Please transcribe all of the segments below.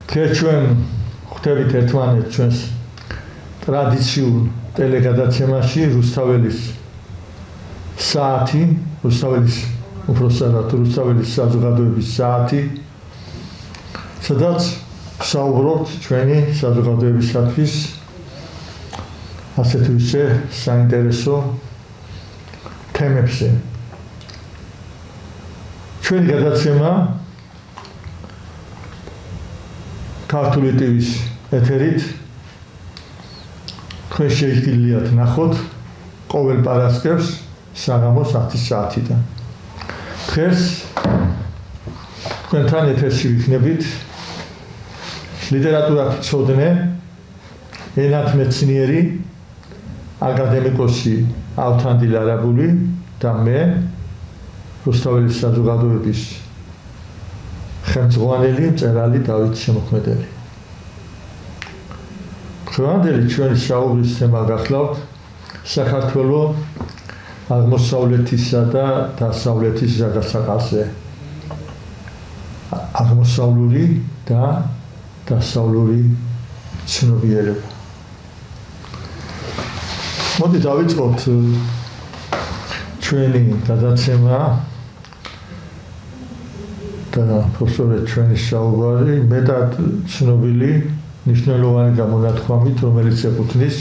დღეს ჩვენ ხვდებით ერთმანეთს ჩვენს ტრადიციულ ტელეგადაცემაში რუსთაველის საათი, რუსთაველის რუსთაველის საზოგადოების საათი, სადაც საუბრობთ ჩვენი საზოგადოებისათვის ასეთ ისე საინტერესო თემებზე. ჩვენი გადაცემა ქართული ტივის ეთერით თქვენ შეგვიძლიათ ნახოთ ყოველ პარასკევს საღამოს 10 საათიდან. დღეს თქვენთან ეთერში ვიქნებით ლიტერატურათმცოდნე, ენათმეცნიერი, აკადემიკოსი ავთანდილ არაბული და მე რუსთაველის საზოგადოების ხელმძღვანელი მწერალი დავით შემოქმედელი. დღევანდელი ჩვენი საუბრის თემა გახლავთ საქართველოს აღმოსავლეთისა და დასავლეთის ზეგასაყარზე. აღმოსავლური და დასავლური ცნობიერება. მოდი დავიწყოთ ჩვენი გადაცემა და პროფესორ ჩვენი საუბარი მეტად ცნობილი მნიშვნელოვანი გამონათქვამით, რომელიც ეკუთვნის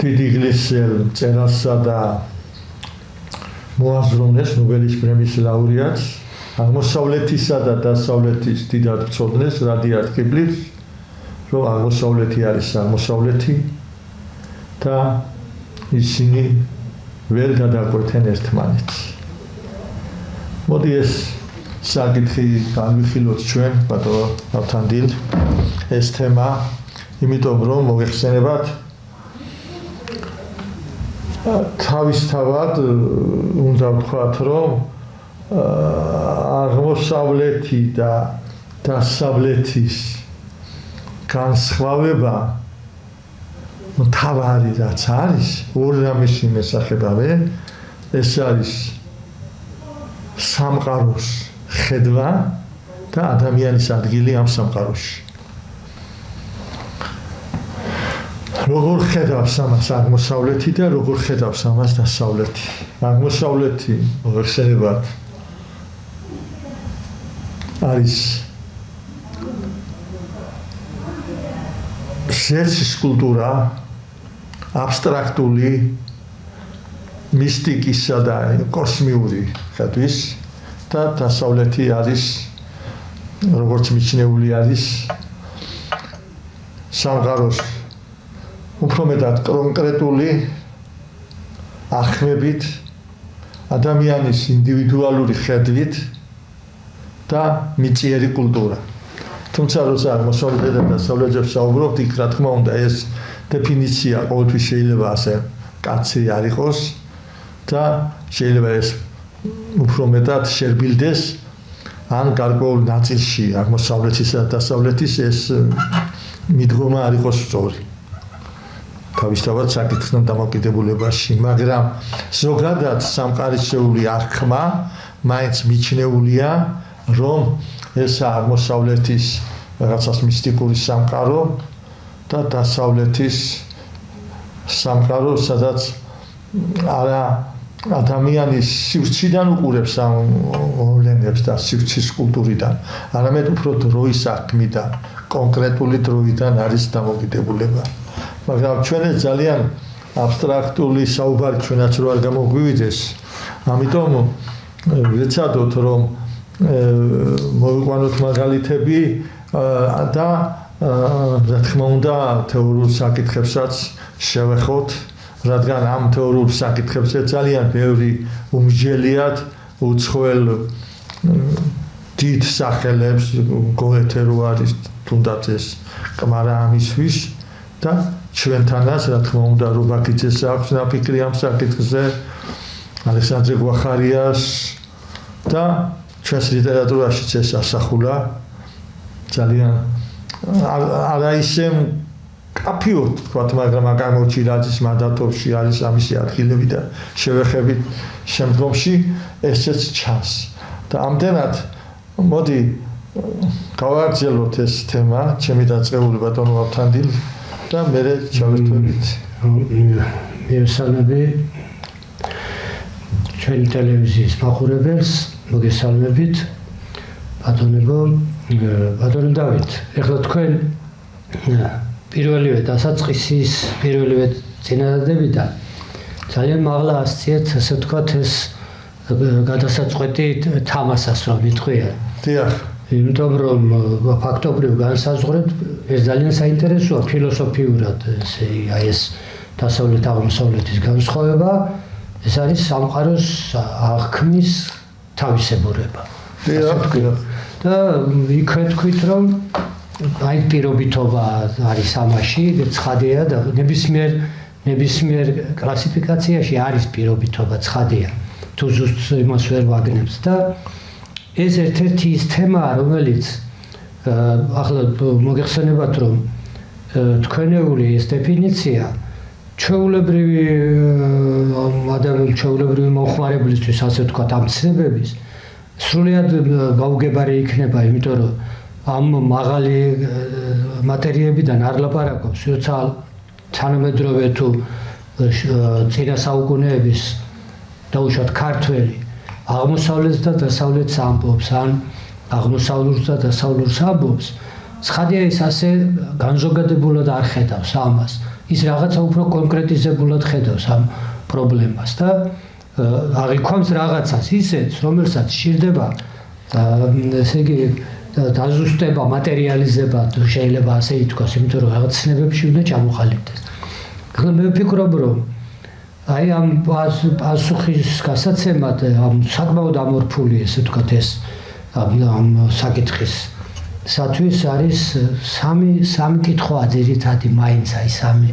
დიდ ინგლისელ მწერალსა და მოაზროვნეს ნობელის პრემიის ლაურეატს, აღმოსავლეთისა და დასავლეთის დიდად მცოდნეს რადიარდ კიპლინგს, რომ აღმოსავლეთი არის აღმოსავლეთი და ისინი ვერ გადაკვეთენ ერთმანეთს. მოდი ეს საკითხი განვიხილოთ ჩვენ, ბატონო ავთანდილ, ეს თემა, იმიტომ რომ მოიხსენებათ თავისთავად უნდა ვთქვათ, რომ აღმოსავლეთი და დასავლეთის განსხვავება თავარი რაც არის, ორი რამის მიმესახებავე, ეს არის სამყაროს ხედვა და ადამიანის ადგილი ამ სამყაროში. როგორ ხედავს ამას აღმოსავლეთი და როგორ ხედავს ამას დასავლეთი. აღმოსავლეთი, მოიხსენებათ, არის ზეცის კულტურა, აბსტრაქტული, მისტიკისა და კოსმიური ხედვის და დასავლეთი არის, როგორც მიჩნეული არის, სამყაროს უფრო მეტად კონკრეტული ახმებით, ადამიანის ინდივიდუალური ხედვით და მიწიერი კულტურა. თუმცა როცა აღმოსავლეთ და დასავლეთზე საუბრობთ, იქ რა თქმა უნდა ეს დეფინიცია ყოველთვის შეიძლება ასე კაცი არ იყოს და შეიძლება ეს უფრო მეტად შერბილდეს ან გარკვეულ ნაწილში აღმოსავლეთისა და დასავლეთის ეს მიდგომა არ იყოს სწორი. თავისთავად საკითხთან დამოკიდებულებაში, მაგრამ ზოგადად სამყარისეული აღქმა მაინც მიჩნეულია, რომ ეს აღმოსავლეთის რაღაცას მისტიკური სამყარო და დასავლეთის სამყარო, სადაც არა ადამიანის სივრციდან უყურებს ამ მოვლენებს და სივრცის კულტურიდან, არამედ უფრო დროის აღქმიდან, კონკრეტული დროიდან არის დამოკიდებულება. მაგრამ ჩვენ ძალიან აბსტრაქტული საუბარი ჩვენაც რო არ გამოგვივიდეს, ამიტომ ვეცადოთ რომ მოვიყვანოთ მაგალითები და რა თქმა უნდა თეორიულ საკითხებსაც შევეხოთ, რადგან ამ თეორიულ საკითხებზე ძალიან ბევრი უმსჯელიათ უცხოელ დიდ სახელებს გოეთე რო არის თუნდაც ეს კმარა ამისთვის და ჩვენთანაც რა თქმა უნდა რობაქიძეს აქვს ნაფიქრი ამ საკითხზე, ალექსანდრე გვახარიას და ჩვენს ლიტერატურაშიც ეს ასახულა ძალიან არა ისე კაფიოდ თქვათ, მაგრამ აკამოჩი რაძის მანდატებში არის ამისი ადგილები და შევეხებით შემდგომში ესეც ჩანს. და ამდენად მოდი გავაგრძელოთ ეს თემა, ჩემი დაწყებული ბატონო ავთანდილ და მე ჩავერთვებით. მივესალმები ჩვენი ტელევიზიის მაყურებელს, მოგესალმებით. ბატონო დავით, ეხლა თქვენ პირველივე დასაწყისის, პირველივე წინადადებიდან ძალიან მაღლა ასწიეთ, ასე ვთქვათ, ეს გადასაწყვეტი თამასას რომ იტყვიან. დიახ. იმიტომ რომ ფაქტობრივ განსაზღვრეთ, ეს ძალიან საინტერესოა ფილოსოფიურად, ეს დასავლეთ აღმოსავლეთის განსხვავება, ეს არის სამყაროს აღქმის თავისებურება. და იქვე თქვით რომ აი პირობითობა არის ამაში, ცხადია და ნებისმიერ კლასიფიკაციაში არის პირობითობა, ცხადია. თუ ზუსტ იმას ვერ ვაგნებს და ეს ერთ-ერთი ის თემაა, რომელიც ახლა მოგეხსენებათ რომ თქვენეული ეს დეფინიცია ჩვეულებრივი მომხმარებლისთვის, ასე ვთქვათ, ამ ცნებების სრულიად გაუგებარი იქნება, იმიტომ რომ ამ მაღალი მატერიებიდან არ ლაპარაკობს, როცა თანამედროვე თუ წინა საუკუნეების დაუშვათ ქართველი აღმოსავლეთს და დასავლეთს ამბობს, ან აღმოსავლურს და დასავლურს ამბობს, ცხადია ის ასე განზოგადებულად არ ხედავს ამას. ის რაღაცა უფრო კონკრეტიზებულად ხედავს ამ პრობლემას და აღიქვამს რაღაცას ისეთს, რომელსაც სჭირდება ესე იგი დაზუსტება, მატერიალიზება, შეიძლება ასე ითქვას, იმიტომ რომ რაღაც ცნებებში უნდა ჩამოყალიბდეს. ახლა მე ვფიქრობ, რომ აი ამ პასუხის გასაცემად ამ საკმაოდ ამორფული, ესე ვთქვათ, ეს ამ საკითხისათვის არის სამი კითხვა ძირითადი მაინც აი სამი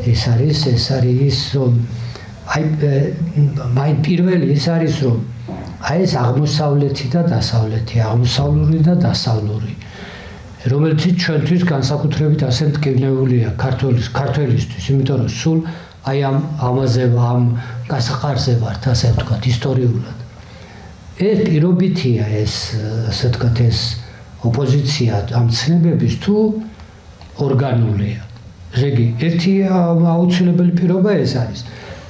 ეს არის რომ აი მაინც პირველი ის არის რომ აი ეს აღმოსავლეთი და დასავლეთი, აღმოსავლური და დასავლური, რომელიც ჩვენთვის განსაკუთრებით ასე მტკივნეულია ქართველისთვის, იმიტომ რომ სულ აი ამაზე ამ გასაყარზე ვართ, ასე ვთქვათ, ისტორიულად. ეს პირობითია ეს, ასე ვთქვათ, ეს ოპოზიცია ამ ცნებების თუ ორგანულია. ზეგი ერთი აუცილებელი პირობა ეს არის.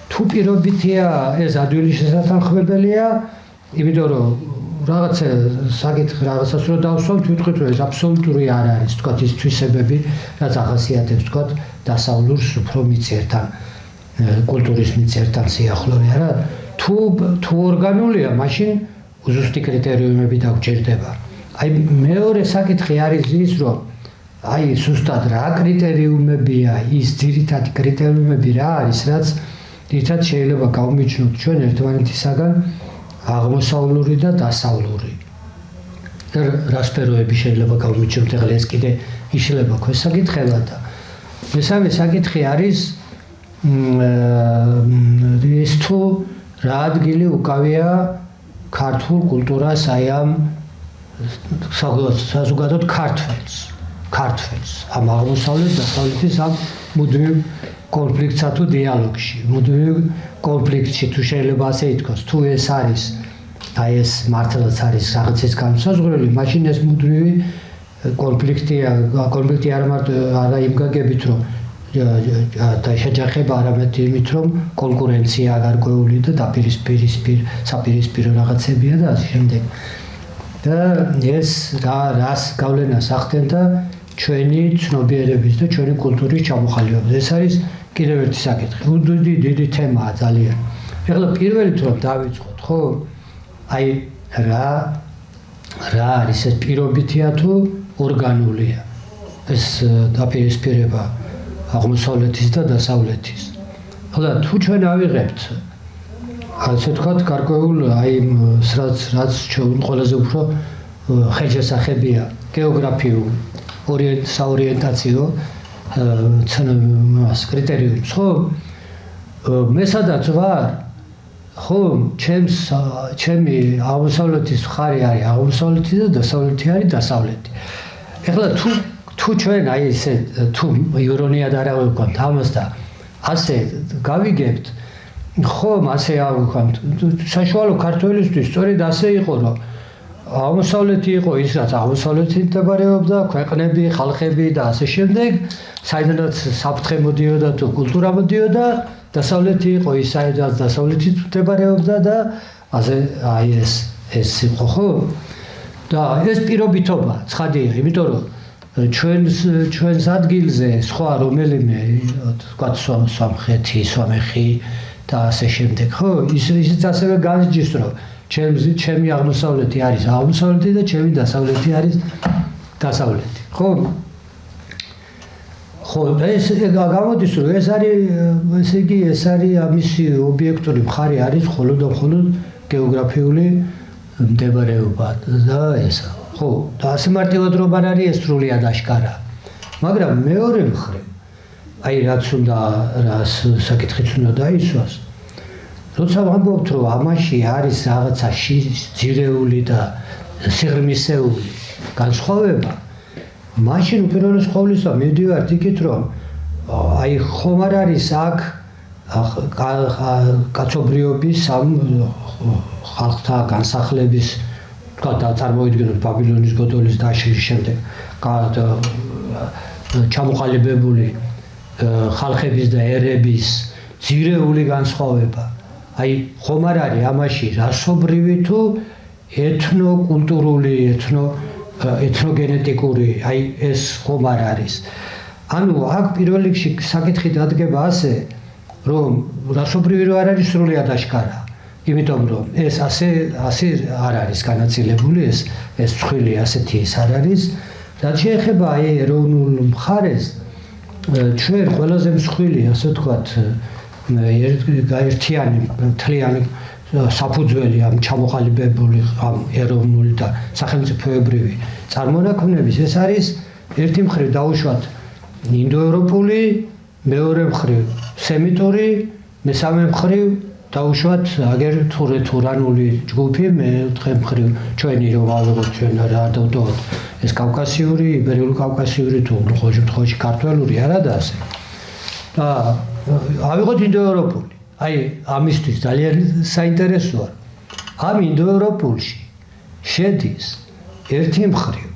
თუ პირობითია, ეს ადვილი შესათანხმებელია, იმიტომ რომ რაღაცას რო დავსვამთ, ვიტყვით რომ ეს აბსოლუტური არ არის, ვთქვათ, ის თვისებები, რაც ახასიათებს, ვთქვათ, დასავლურს უფრო მიწიერთან, კულტურის მიწიერთან სიახლოვე არა. თუ ორგანულია, მაშინ ზუსტი კრიტერიუმები დაგჭირდება. აი მეორე საკითხი არის ის, რომ აი ზუსტად რა კრიტერიუმებია, ის ძირითადი კრიტერიუმები რა არის, რაც ერთად შეიძლება გავმიჩნოთ ჩვენ ერთმანეთისაგან აღმოსავლური და დასავლური. რა სფეროები შეიძლება გავმიჩნოთ, ახლა ეს კიდე იშლება ქვესაკითხებად და მესამე საკითხი არის ის თუ რა ადგილი უკავია ქართულ კულტურას აი ამ საზოგადოდ ქართველს ამ აღმოსავლეთ დასავლეთის ამ მუდმივ კონფლიქტსა თუ დიალოგში, მუდმივ კონფლიქტში თუ შეიძლება ასე ითქვას, თუ ეს არის აი ეს მართლაც არის რაღაცის განსაზღვრელი, მაშინ ეს მუდმივი კონფლიქტი არა იმ გაგებით რომ და შეჯახება არამედ იმით რომ კონკურენცია გარკვეული და საპირისპირო რაღაცებია და ასე შემდეგ. და ეს რას გავლენას ახდენდა ჩვენი ცნობიერების და ჩვენი კულტურის ჩამოყალიბებას. ეს არის კიდევ ერთი საკითხი. დიდი თემაა ძალიან. ეხლა პირველით რომ დავიწყოთ, ხო? აი რა არის ეს პირობითია თუ ორგანულია? ეს დაპირისპირება აღმოსავლეთის და დასავლეთის. ახლა თუ ჩვენ ავიღებთ ასე ვთქვათ, გარკვეულ აი რაც ჩვენ ყველაზე უფრო ხელშესახებია გეოგრაფიულ საორიენტაციო კრიტერიუმს, ხო? მე სადაც ვარ, ხო, ჩემი აღმოსავლეთის მხარე არის აღმოსავლეთი და დასავლეთი არის დასავლეთი. ეხლა თუ ჩვენ აი ესე თუ ირონიად არ ავიქვამთ ამას და ასე გავიგებთ, ხომ ასე ავიქვამთ, საშუალო ქართველისთვის სწორედ ასე იყო, რომ აღმოსავლეთი იყო ის, რაც აღმოსავლეთით მდებარეობდა, ქვეყნები, ხალხები და ასე შემდეგ, საიდანაც საფრთხე მოდიოდა თუ კულტურა მოდიოდა, დასავლეთი იყო ის, რაც დასავლეთით მდებარეობდა და ასე აი ეს იყო, ხო? და ეს პირობითობა ცხადია, იმიტომ რომ ჩვენს ადგილზე სხვა რომელიმე, თქვა სომხეთი, სომეხი და ასე შემდეგ, ხო? ისიც ასევე განსჯის, რომ ჩემი აღმოსავლეთი არის აღმოსავლეთი და ჩემი დასავლეთი არის დასავლეთი, ხო? ხო, ეს გამოდის, რომ ეს არის ამისი ობიექტური მხარე არის მხოლოდ გეოგრაფიული მდებარეობა და ესა. ხო, და ასე მარტივად რომ არ არის ეს სრულიად აშკარა. მაგრამ მეორე მხრივ, აი რაც უნდა საკითხიც უნდა დაისვას. როცა ვამბობთ, რომ ამაში არის რაღაცა ძირეული და სიღრმისეული განსხვავება, მაშინ უპირველეს ყოვლისა მივდივართ იქით, რომ აი ხომ არ არის აქ კაცობრიობის ამ ხალხთა განსახლების და წარმოიდგინოთ ბაბილონის გოდოლის დაშლის შემდეგ ჩამოყალიბებული ხალხების და ერების ძირეული განსხვავება. აი ხომ არ არის ამაში რასობრივი თუ ეთნოკულტურული, ეთნოგენეტიკური, აი ეს ხომ არ არის. ანუ აქ პირველ რიგში საკითხი დადგება ასე, რომ რასობრივი რო არ არის სრულიად აშკარა. იმიტომ რომ ეს ასე არ არის განაწილებული, ეს წხვილი ასეთი ის არ არის. რაც შეეხება აი ეროვნულ მხარეს, ჩვენ ყველაზე მსხვილი, ასე ვთქვათ, ერთიანი მთლიანი საფუძველი ამ ჩამოყალიბებული ამ ეროვნული და სახელმწიფოებრივი წარმონაქმნების ეს არის ერთი მხრივ დაუშვათ ინდოევროპული, მეორე მხრივ სემიტური, მესამე მხრივ დაუშვათ აგერ თურანული ჯგუფი, მეოთხე მხრივ ჩვენი რომ ავიღოთ ჩვენ არ დავტოვოთ ეს კავკასიური, იბერიული კავკასიური თუ ყოველ შემთხვევაში ქართველური არა და ასე. და ავიღოთ ინდოევროპული. აი ამისთვის ძალიან საინტერესოა. ამ ინდოევროპულში შედის ერთი მხრივ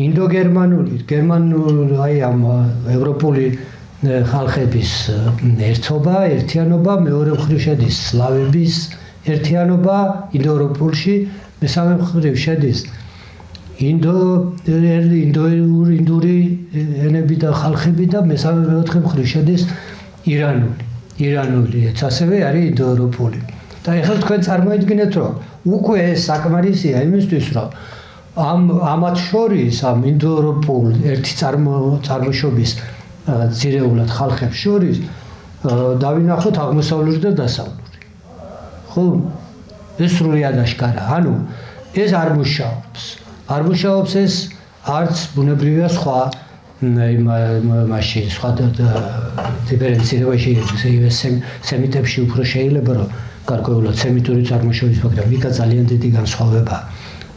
ინდოგერმანული, გერმანული, აი ამ ევროპული ხალხების ერთობა, ერთიანობა, მეორე მხრივ შედის სლავების ერთიანობა ინდოევროპულში, მესამე მხრივ შედის ინდური ენები და ხალხები და მეოთხე მხრივ შედის ირანული, ასევე არის ინდოევროპული. და ეხლა თქვენ წარმოიდგინეთ, რომ უკვე ეს საკმარისია იმისთვის, რომ ამათ შორის, ამ ინდოევროპულ ერთი წარმოშობის ძირეულად ხალხებს შორის დავინახოთ აღმოსავლური და დასავლური. ხო? ეს სრულიად აშკარა. ანუ ეს არ მუშაობს. არ მუშაობს ეს არც ბუნებრივია სხვა მაშინ სხვა დიფერენცირებაში სემიტებში უფრო შეიძლება რომ გარკვეულად სემიტური წარმოშობის მაგრამ იქა ძალიან დიდი განსხვავება.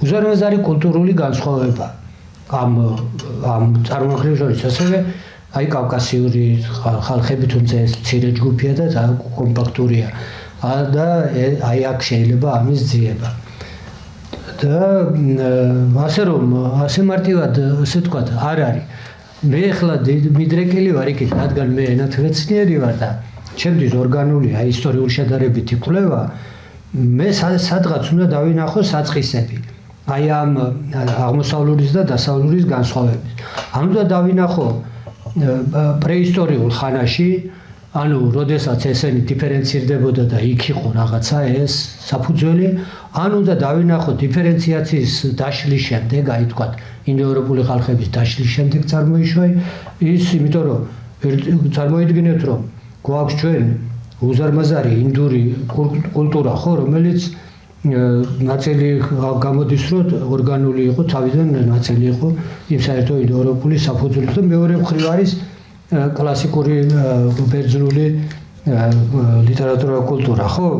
უზარმაზარი კულტურული განსხვავება ამ წარმოქმნებს შორის ასევე აი კავკასიური ხალხები თუმცა ეს მცირე ჯგუფია და კომპაქტურია და აი აქ შეიძლება ამის ძიება. და ასე მარტივად ასე ვთქვათ არ არის. მე ახლა მიდრეკილი ვარ იქით, რადგან მე ენათმეცნიერი ვარ და ჩემთვის ორგანულია ისტორიული შედარებითი კვლევა, მე სადღაც უნდა დავინახო საწყისები. აი ამ აღმოსავლურის და დასავლურის განსხვავების. ან უნდა დავინახო პრეისტორიულ ხანაში, ანუ როდესაც ესენი დიფერენცირდებოდა და იქ იყო რაღაცა ეს საფუძველი, ან უნდა დავინახო დიფერენციაციის დაშლის შემდეგ, აი თქვა ინდოევროპული ხალხების დაშლის შემდეგ წარმოიშვა ის, იმიტომ რომ წარმოიდგინეთ, რომ გვაქვს ჩვენ უზარმაზარი ინდური კულტურა, ხო, რომელიც ნაწილი გამოდის, რომ ორგანული იყო, თავიდან ნაწილი იყო იმ საერთო ინდოევროპული საფუძვლით და მეორე მხრივ არის კლასიკური ბერძნული ლიტერატურა კულტურა, ხო?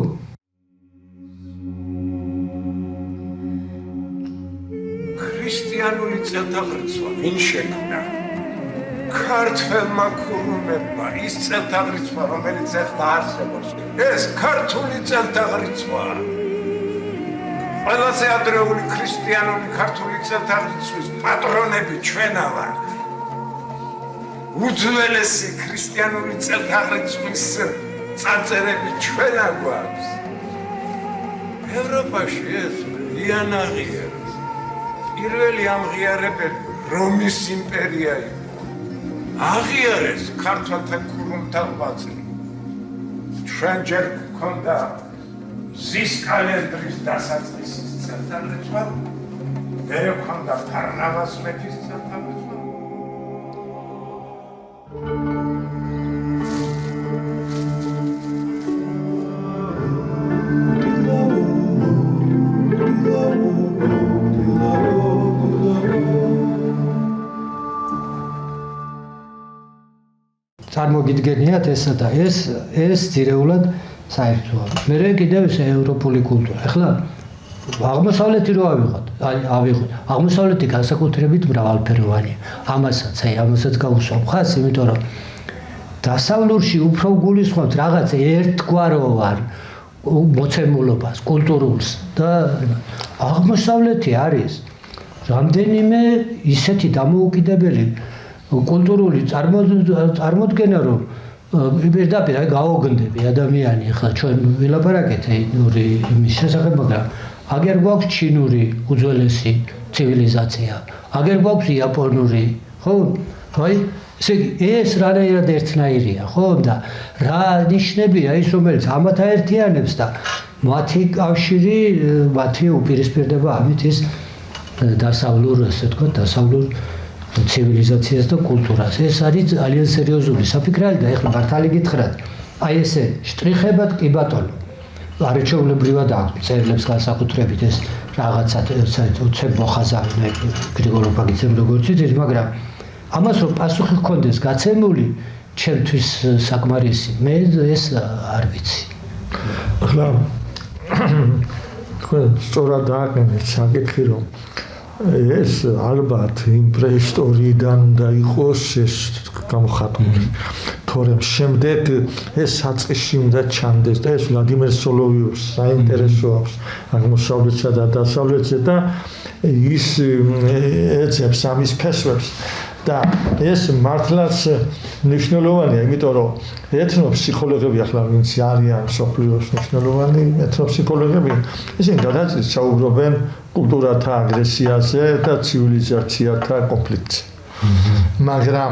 ქრისტიანული წელთაღრიცვა ვინ შექმნა? ქართველმა ქურუმებმა ის წელთაღრიცვა, რომელიც ახლა არსებობს, ეს ქართული წელთაღრიცვაა. ყველაზე ადრეული ქრისტიანული ქართული წელთაღრიცხვის პატრონები ჩვენა ვართ. უძველესი ქრისტიანული წელთაღრიცხვის წარწერები ჩვენა გვაქვს. ევროპაში ეს ძალიან აღიარეს. პირველი ამღიარებელი რომის იმპერია იყო. აღიარეს ქართველთა ქურუმთა ღვაწლი. ჩვენ ჯერ გვქონდა ზის კალენდრის დასაწყისის წელთაღრიცხვა, მერე გვქონდა ფარნავაზ მეფის წელთაღრიცხვა. წარმოგიდგენიათ ესა და ეს ძირეულად საერთოა. მე კიდევ ეს ევროპული კულტურა. ახლა აღმოსავლეთი რო ავიღოთ. აღმოსავლეთი განსაკუთრებით მრავალფეროვანია. ამასაც გავუსვამ ხას, იმიტომ რომ დასავლურში უფრო გულისხმობთ რაღაც ერთგვაროვან მოცემულობას, კულტურულს და აღმოსავლეთი არის რამდენიმე ისეთი დამოუკიდებელი კულტურული წარმოდგენა, რომ პირდაპირ გაოგნდები ადამიანი. ახლა ჩვენ ვილაპარაკეთ იმის შესახებ, მაგრამ აგერ გვაქვს ჩინური უძველესი ცივილიზაცია, აგერ გვაქვს იაპონური, ხო? აი, ესე იგი ეს რანაირად ერთნაირია, ხო? და რა ნიშნებია ის, რომელიც ამათ აერთიანებს და მათი კავშირი, მათი უპირისპირდება ამით ის დასავლურ, ასე ვთქვათ, დასავლურ ცივილიზაციას და კულტურას. ეს არის ძალიან სერიოზული საფიქრალი და ეხლა მართალი გითხრათ, აი ესე შტრიხებად კი ბატონო. არაჩვეულებრივად აქვს წერილებს განსაკუთრებით ეს რაღაცა უცებ მოხაზავენ გრიგოლ ოპაგიძემ როგორც იცით, მაგრამ ამას რომ პასუხი ჰქონდეს გაცემული, ჩემთვის საკმარისი. მე ეს არ ვიცი. ახლა თქვენ სწორად დააკნეთ საკითხი, რომ ეს ალბათ იმ პრეისტორიიდან უნდა იყოს ეს გამოხატული. თორემ შემდეგ ეს საწყისში უნდა ჩანდეს და ეს ვლადიმერ სოლოვიოვს საინტერესო აქვს აღმოსავლეთსა და დასავლეთზე და ის ეძებს ამის ფესვებს და ეს მართლაც მნიშვნელოვანია, იმიტომ რომ ეთნოფსიქოლოგები ახლა ვინც არიან მსოფლიოს მნიშვნელოვანი ეთნოფსიქოლოგები, ისინი გადაწყვეტს საუბრობენ კულტურათა აგრესიაზე და ცივილიზაციათა კონფლიქტზე. მაგრამ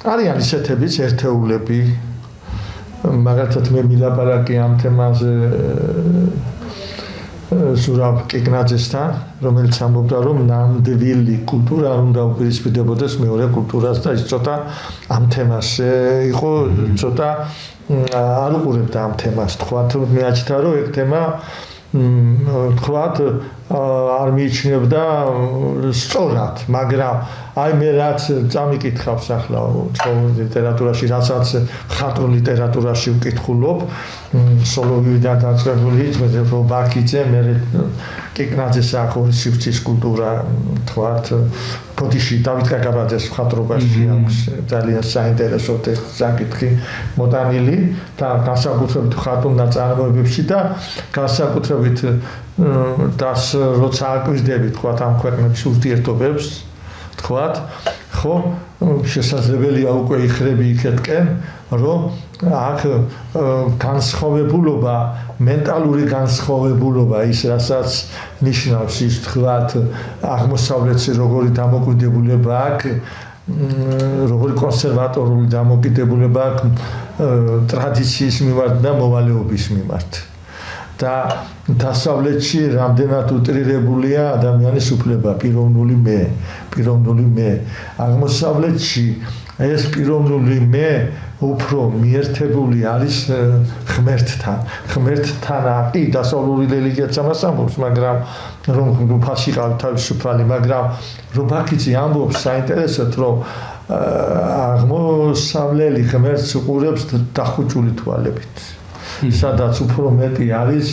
არიან ისეთებიც ერთეულები, მაგალითად მე მილაპარაკე ამ თემაზე ზურაბ კიკნაძესთან, რომელიც ამბობდა, რომ ნამდვილი კულტურა უნდა უპირისპირდებოდეს მეორე კულტურას და ის ცოტა ამ თემაზე იყო, ცოტა არ უყურებდა ამ თემას. თქვათ, მეაჩნდა, რომ ეგ თემა თქვათ არ მიიჩნევდა სწორად, მაგრამ აი მე რაც წამიკითხავს ახლა ლიტერატურაში, რასაც ხატულ ლიტერატურაში ვკითხულობ, სოლოვიიდან დაწყებული, ბაქიძე, მე კიკნაძეს ახორი სივრცის კულტურა, თქვათ, ფოთიში დავით კაკაბაძეს მხატვრობაში აქვს ძალიან საინტერესო საკითხი მოტანილი და განსაკუთრებით ხატულ ნაწარმოებებში და განსაკუთრებით დას როცა აკვირდები, თქვათ, ამ ქვეყნების ურთიერთობებს, თქვათ, ხო, შესაძლებელია უკვე იხრები იქეთკენ, რომ აქ განსხვავებულობა, მენტალური განსხვავებულობა ის, რასაც ნიშნავს ის, თქვათ, აღმოსავლეთში როგორი დამოკიდებულება აქვს, როგორი კონსერვატორული დამოკიდებულება აქვს ტრადიციის მიმართ და მოვალეობის მიმართ. და დასავლეთში რამდენად უტრირებულია ადამიანის უფლება, პიროვნული მე. აღმოსავლეთში ეს პიროვნული მე უფრო მიერთებული არის ღმერთთან. ღმერთთან კი დასავლური რელიგიაც ამას ამბობს, მაგრამ რომ უფალში ყავთ თავისუფალი, მაგრამ რობაქიძე ამბობს საინტერესოდ, რომ აღმოსავლელი ღმერთს უყურებს დახუჭული თვალებით. სადაც უფრო მეტი არის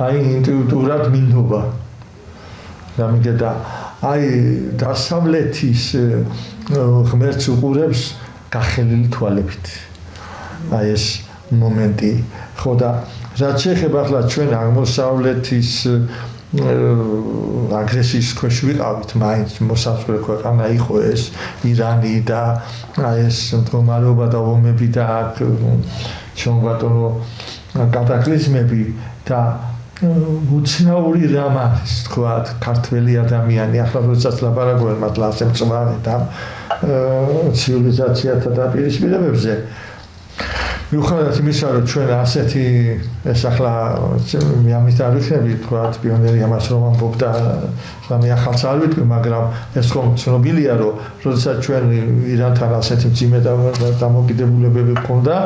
აი ინტუიტურად მინდობა. და აი დასავლეთის ღმერთს უყურებს გახელილი თვალებით. აი ეს მომენტი, ხო და რაც შეეხება ახლა ჩვენ აღმოსავლეთის აგრესიის ქვეშ ვიყავით, მაინც მოსაზღვრე ქვეყანა იყო ეს ირანი და ეს მდგომარეობა და ომები და აქ ჩვენ ბატონო კატაკლიზმები და უცნაური რამ არის თქვათ ქართველი ადამიანი ახლა როდესაც ლაპარაკობენ მართლა ასე მწვანე და ცივილიზაციათა დაპირისპირებებზე მიუხედავად იმისა, რომ ჩვენ ასეთი ეს ახლა მე ამით არ ვიქნები თქვათ პიონერი ამას რომ ამბობ და მე ახალს არ ვიტყვი, მაგრამ ეს ხომ ცნობილია, რომ როდესაც ჩვენ ირანთან ასეთი მძიმე დამოკიდებულებები გვქონდა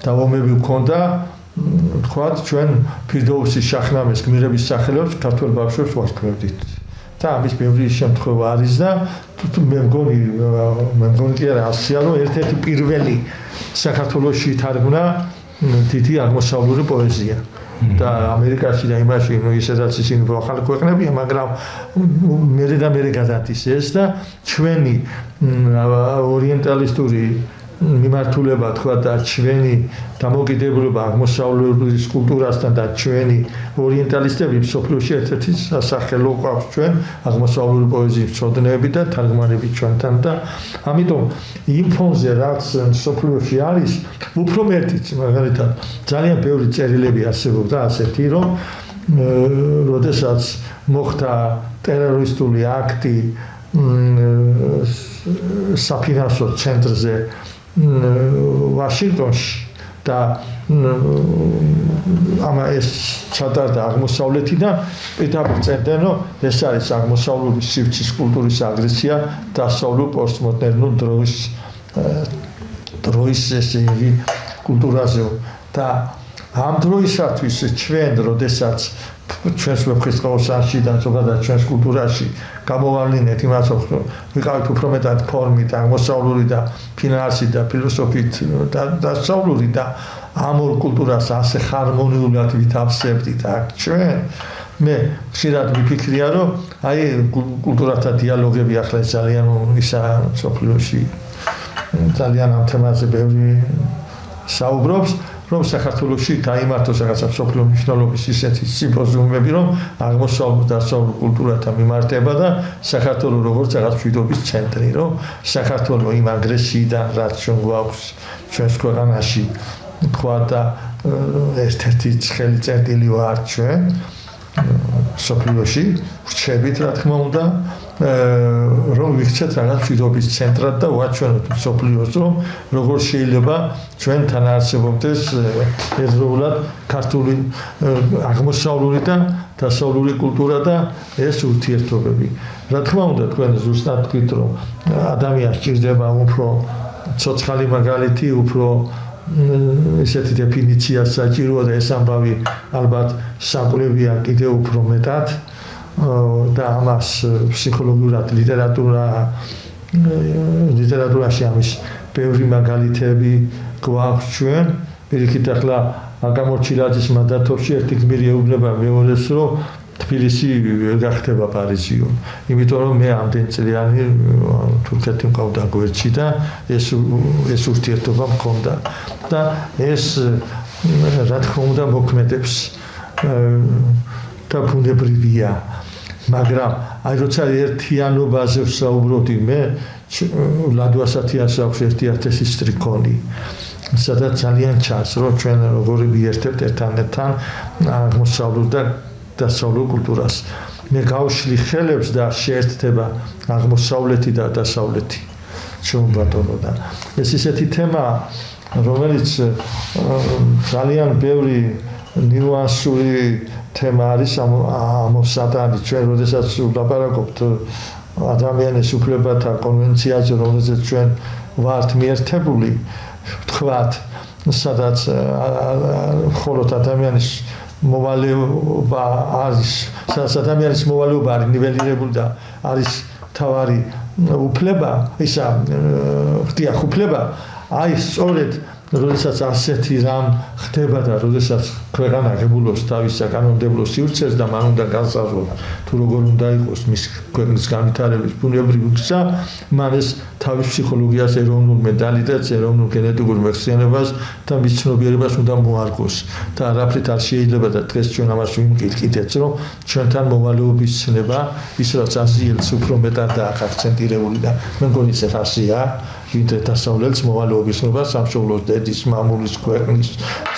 და ომები გვქონდა, თქვათ ჩვენ ფირდოუსის შაჰნამეს გმირების სახელებს ქართველ ბავშვებს ვარქმევდით. და ამის ბევრი შემთხვევა არის და მე მგონი კი არა ასეა რომ ერთ-ერთი პირველი საქართველოში ითარგმნა დიდი აღმოსავლური პოეზია და ამერიკაში და იმაში ისედაც ისინი ახალი ქვეყნებია, მაგრამ მე გადადის ეს და ჩვენი ორიენტალისტური მიმართულება თქვა და ჩვენი დამოკიდებულება აღმოსავლური კულტურასთან და ჩვენი ორიენტალისტები მსოფლიოში ერთ-ერთი სასახელო ყავს ჩვენ აღმოსავლური პოეზიის მცოდნეები და თარგმანები ჩვენთან და ამიტომ იმ ფონზე რაც მსოფლიოში არის უფრო მეტიც მაგალითად ძალიან ბევრი წერილები არსებობდა ასეთი რომ როდესაც მოხდა ტერორისტული აქტი საფინანსო ცენტრზე ვაშინგტონში და ამა ეს ჩატარდა აღმოსავლეთიდან პირდაპირ წერდნენ რომ ეს არის აღმოსავლური სივრცის კულტურის აგრესია დასავლურ პოსტმოდერნულ დროის ესე იგი კულტურაზე და ამ დროისათვის ჩვენ როდესაც ჩვენს ვეფხისტყაოსანში და ზოგადად ჩვენს კულტურაში გამოვავლინეთ იმას რომ ვიყავით უფრო მეტად ფორმით აღმოსავლური და ფინანსით და ფილოსოფიით და დასავლური და ამ ორ კულტურას ასე ჰარმონიულად ვითავსებდით აქ ჩვენ მე ხშირად ვიფიქრია რომ აი კულტურათა დიალოგები ახლა ძალიან ისა სოფლიოში ძალიან ამ თემაზე ბევრი საუბრობს რომ საქართველოში გაიმართოს რაღაცა სოფლიო მნიშვნელობის ისეთი სიმპოზიუმები, რომ აღმოსავლურ დასავლურ კულტურათა მიმართება და საქართველო როგორც რაღაც მშვიდობის ცენტრი, რომ საქართველო იმ აგრესიიდან რაც ჩვენ გვაქვს ჩვენს ქვეყანაში, თქვა და ერთ-ერთი ცხელი წერტილი ვარ ჩვენ სოფლიოში, ვრჩებით რა თქმა უნდა რომ ვიქცეთ რაღაც მშვიდობის ცენტრად და ვაჩვენოთ სოფლიოს რომ როგორ შეიძლება ჩვენთან არსებობდეს ერთდროულად ქართული აღმოსავლური და დასავლური კულტურა და ეს ურთიერთობები. რა თქმა უნდა თქვენ ზუსტად თქვით რომ ადამიანს სჭირდება უფრო ცოცხალი მაგალითი, უფრო ესეთი დეფინიცია საჭიროა და ეს ამბავი ალბათ საკვლევია კიდევ უფრო მეტად და ამას ფსიქოლოგიურად ლიტერატურაში ამის ბევრი მაგალითები გვაქვს ჩვენ. პირიქით ახლა აკამორჩილაძის მანდატებში ერთი გმირი ეუბნება მეორეს რომ თბილისი ვერ გახდება პარიზიო. იმიტომ რომ მე ამდენ წლიანი თურქეთი მყავდა გვერდში და ეს ურთიერთობა მქონდა და ეს რა თქმა უნდა მოქმედებს და ბუნებრივია. მაგრამ აი როცა ერთიანობაზე ვსაუბრობდი მე ლადვასათიას აქვს ერთი ათასი სტრიქონი სადაც ძალიან ჩანს რომ ჩვენ როგორი ვიერთებთ ერთმანეთთან აღმოსავლურ და დასავლურ კულტურას. მე გავშლი ხელებს და შეერთდება აღმოსავლეთი და დასავლეთი ჩვენ ბატონო და ეს ისეთი თემა რომელიც ძალიან ბევრი ნიუანსური თემა არის ამოსატანი ჩვენ როდესაც ვლაპარაკობთ ადამიანის უფლებათა კონვენციაზე რომელზეც ჩვენ ვართ მიერთებული ვთქვათ სადაც მხოლოდ ადამიანის მოვალეობა არის სადაც ადამიანის მოვალეობა არის ნიველირებული და არის თავარი უფლება ისა ღთიახ უფლება აი სწორედ როდესაც ასეთი რამ ხდება და როდესაც ქვეყანა ღებულობს თავის საკანონმდებლო სივრცეს და მან უნდა განსაზღვროს თუ როგორ უნდა იყოს მის ქვეყნის განვითარების ბუნებრივი გზა, მან ეს თავის ფსიქოლოგიას, ეროვნულ მენტალიტეტს, ეროვნულ გენეტიკურ მეხსიერებას და მის ცნობიერებას უნდა მოარგოს და არაფრით არ შეიძლება და დღეს ჩვენ ამას ვიმკითხით, რომ ჩვენთან მოვალეობის ცნება ის რაც აზიელს უფრო მეტად დაახაქცენტირებული და მე მგონი ეს ასია ვიდრე დასავლელს მოვალეობის ცნება სამშობლოს დედის, მამულის, ქვეყნის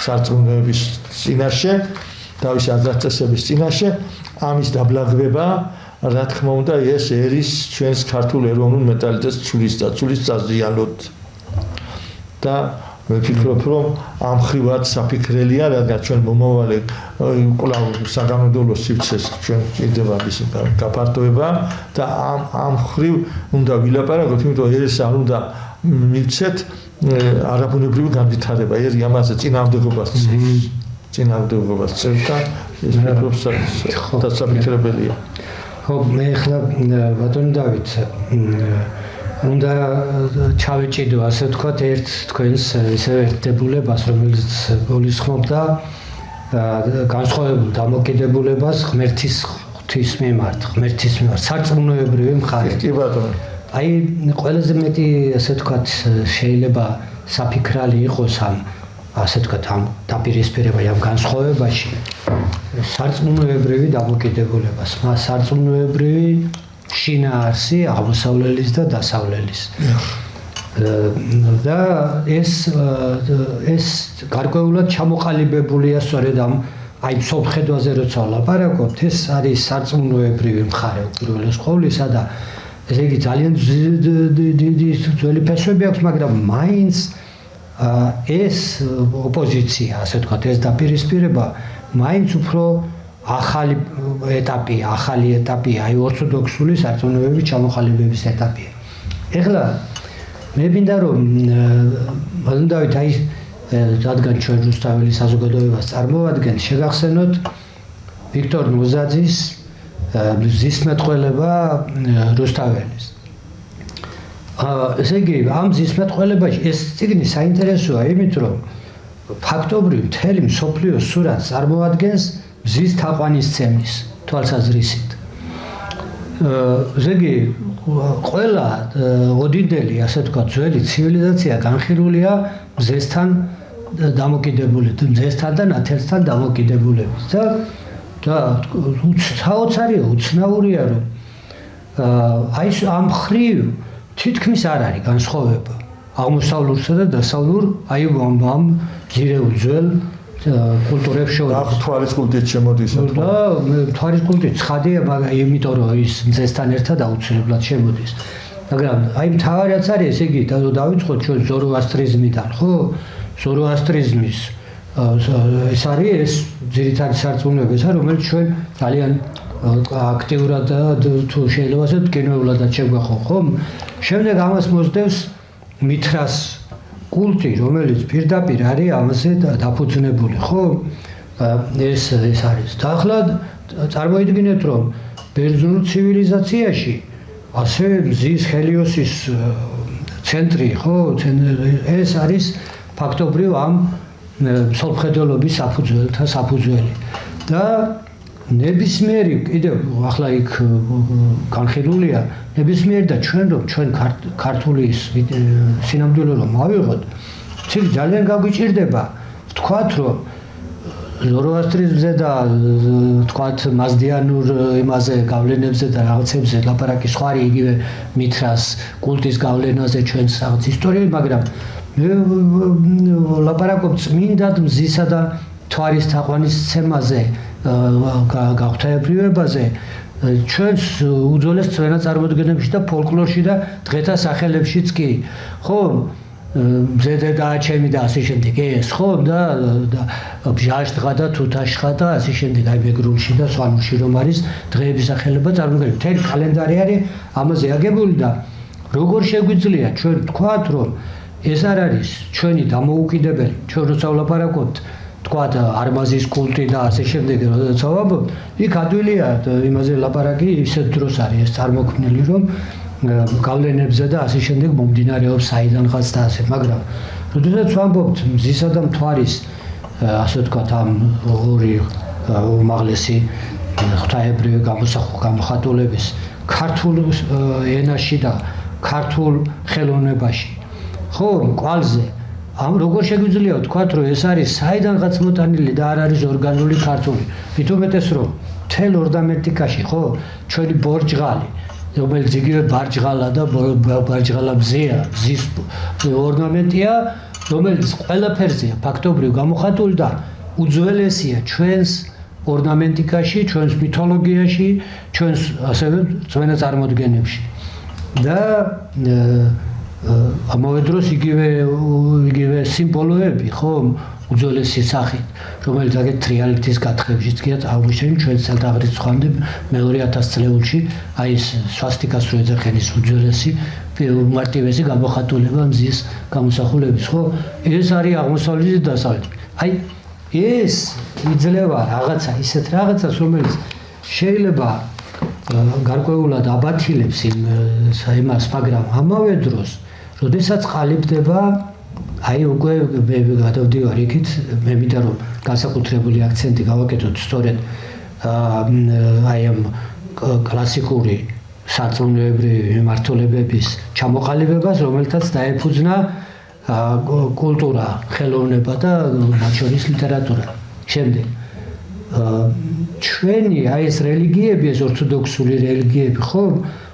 სარწმუნოების წინაშე, თავისი აზრთწესების წინაშე, ამის დაბლაგდება, რა თქმა უნდა, ეს ერის ჩვენს ქართულ ეროვნულ მენტალიტეტს ცulis დაზიანოთ. და მე ვფიქრობ, რომ ამ ხრივად საფიქრელია, რადგან ჩვენ მომავალი კვლავ საკანონმდებლო სივრცეს ჩვენ ჭირდება მისი გაფართოება და ამ ხრივ უნდა ვილაპარაკოთ, იმიტომ ეს არ უნდა მივცეთ არაბუნებრივი განვითარება, ერი ამაზე წინააღმდეგობას წერს და ეს ფიქრობს დასაფიქრებელია. ხო, მე ახლა ბატონ დავით უნდა ჩავეჭიდო, ასე ვთქვათ, ერთ თქვენს ისე ერთდებულებას, რომელიც გულისხმობდა განსხვავებულ დამოკიდებულებას ღმერთის ღვთის მიმართ, სარწმუნოებრივი მხარე. კი ბატონო. აი, ყველაზე მეტი, ასე ვთქვათ, შეიძლება საფიქრალი იყოს ამ, ასე ვთქვათ, ამ დაპირისპირება, ამ განსხვავებაში სარწმუნოებრივი დამოკიდებულებას, სარწმუნოებრივი შინაარსი აღმოსავლელის და დასავლელის. და ეს გარკვეულად ჩამოყალიბებულია სწორედ ამ აი მსოფლმხედვაზე როცა ვლაპარაკობთ, ეს არის სარწმუნოებრივი მხარე უპირველეს ყოვლისა და ესე იგი ძალიან დიდი ძველი ფესვები აქვს, მაგრამ მაინც ეს ოპოზიცია, ასე ვთქვათ, ეს დაპირისპირება მაინც უფრო ახალი ეტაპია, აი ორთოდოქსული სარწმუნოების ჩამოყალიბების ეტაპია. ეხლა მე მინდა რომ დავით აი რადგან ჩვენ რუსთაველის საზოგადოებას წარმოვადგენთ, შეგახსენოთ ვიქტორ ნუზაძის ზისმეტყველება რუსთაველის. ესე იგი, ამ ზისმეტყველებაში ეს წიგნი საინტერესოა, იმით რომ ფაქტობრივ მთელი მსოფლიოს სურათს წარმოადგენს მზის თაყვანისცემის თვალსაზრისით. ესე იგი, ყველა ოდინდელი, ასე ვთქვათ, ძველი ცივილიზაცია განხილულია მზესთან და ნათელსთან დამოკიდებულებით. და საოცარია, უცნაურია, რომ აი ამ მხრივ თითქმის არ არის განსხვავება აღმოსავლურსა და დასავლურ აი ამ ძირეულ ძველ კულტურებს შორის. თვალის კულტით შემოდის. და თვალის კულტი ცხადია, მაგრამ იმიტომ რომ ის მზესთან ერთად აუცილებლად შემოდის. მაგრამ აი მთავარიც არის, ესე იგი, დავიწყოთ ჩვენ ზოროასტრიზმიდან, ხო? ზოროასტრიზმის ეს არის ეს ძირითადი სარწმუნოება, რომელიც ჩვენ ძალიან აქტიურად და თუ შეიძლება ასე კინოებულადაც შეგვახო, ხო? შემდეგ ამას მოსდევს მითრას კულტი, რომელიც პირდაპირ არის ამაზე დაფუძნებული, ხო? ეს არის. და ახლა წარმოიდგინეთ, რომ ბერძნულ ცივილიზაციაში ასე მზის ჰელიოსის ცენტრი, ხო? ეს არის ფაქტობრივ ამ მსოფლმხედველობის საფუძველი. და ნებისმიერი კიდევ ახლა იქ განხილულია ნებისმიერი და ჩვენ ქართული სინამდვილე რომ ავიღოთ, ძალიან გაგვიჭირდება ვთქვათ, რომ ზოროასტრიზმზე და ვთქვათ მაზდიანურ იმაზე გავლენებზე და რაღაცებზე ლაპარაკი სხვა არის იგივე მითრას კულტის გავლენაზე ჩვენს რაღაც ისტორიები, მაგრამ მე ლაპარაკობ წმინდად მზისა და თვარის თაყვანისცემაზე, გაღვთაებრივებაზე, ჩვენს უძველეს წვენაწარმოდგენებში და ფოლკლორში და დღეთა სახელებშიც კი, ხო? მზედედაა ჩემი და ასე შემდეგ, ეს ხო და ბჟაშტღა და თუთაშხა და ასე შემდეგ, აი მეგრულში და სვანურში რომ არის დღეების სახელება წარმოდგენილი. მთელი კალენდარი არის ამაზე აგებული და როგორ შეგვიძლია ჩვენ ვთქვათ, რომ ეს არ არის ჩვენი დამოუკიდებელი, ჩვენ როცა ვლაპარაკობთ, ვთქვათ, არმაზის კულტი და ასე შემდეგ, როცა ვაბობთ, იქ ადვილია იმაზე ლაპარაკი ისეთ დროს არის ეს წარმოქმნილი, რომ გავლენებზე და ასე შემდეგ მომდინარეობს საიდანღაც და ასე, მაგრამ როდესაც ვამბობთ მზისა და მთვარის ასე ვთქვათ ამ ორი უმაღლესი ღვთაებრივი გამოხატულების ქართულ ენაში და ქართულ ხელოვნებაში ხო კვალზე ამ როგორ შეგვიძლია ვთქვათ რომ ეს არის საიდანღაც მოტანილი და არ არის ორგანული ქართული მით უმეტეს რომ მთელ ორნამენტიკაში ხო ჩვენი ბორჯღალი რომელიც იგივე ბარჯღალა და ბარჯღალა მზეა მზის ორნამენტია რომელიც ყველაფერზეა ფაქტობრივ გამოხატული და უძველესია ჩვენს ორნამენტიკაში ჩვენს მითოლოგიაში ჩვენს ასევე ძვენა წარმოდგენებში და ამავე დროს იგივე სიმბოლოები ხო უძველესი სახით რომელიც აგეთ თრიალეთის გათხევშიც კი აღმოჩენილი ჩვენ წელთაღრიცხვის ხვამდე მეორე 1000 წლეულში აი ეს სვასტიკას რო ეძახენის უძველესი უმარტივესი გამოხატულება მზის გამოსახულების ხო ეს არის აღმოსავლეთი და დასავლეთი აი ეს იძლევა რაღაცა ისეთ რაღაცას რომელიც შეიძლება გარკვეულად აბათილებს იმას მაგრამ ამავე დროს როდესაც ყალიბდება აი უკვე მე გადავდივარ იქით მე მინდა რომ განსაკუთრებული აქცენტი გავაკეთოთ სწორედ აი ამ კლასიკური სარწმუნოებრივი მიმართულებების ჩამოყალიბებას რომელთაც დაეფუძნა კულტურა, ხელოვნება და მათ შორის ლიტერატურა. შემდეგ ჩვენი აი ეს რელიგიები, ეს ორთოდოქსული რელიგიები ხო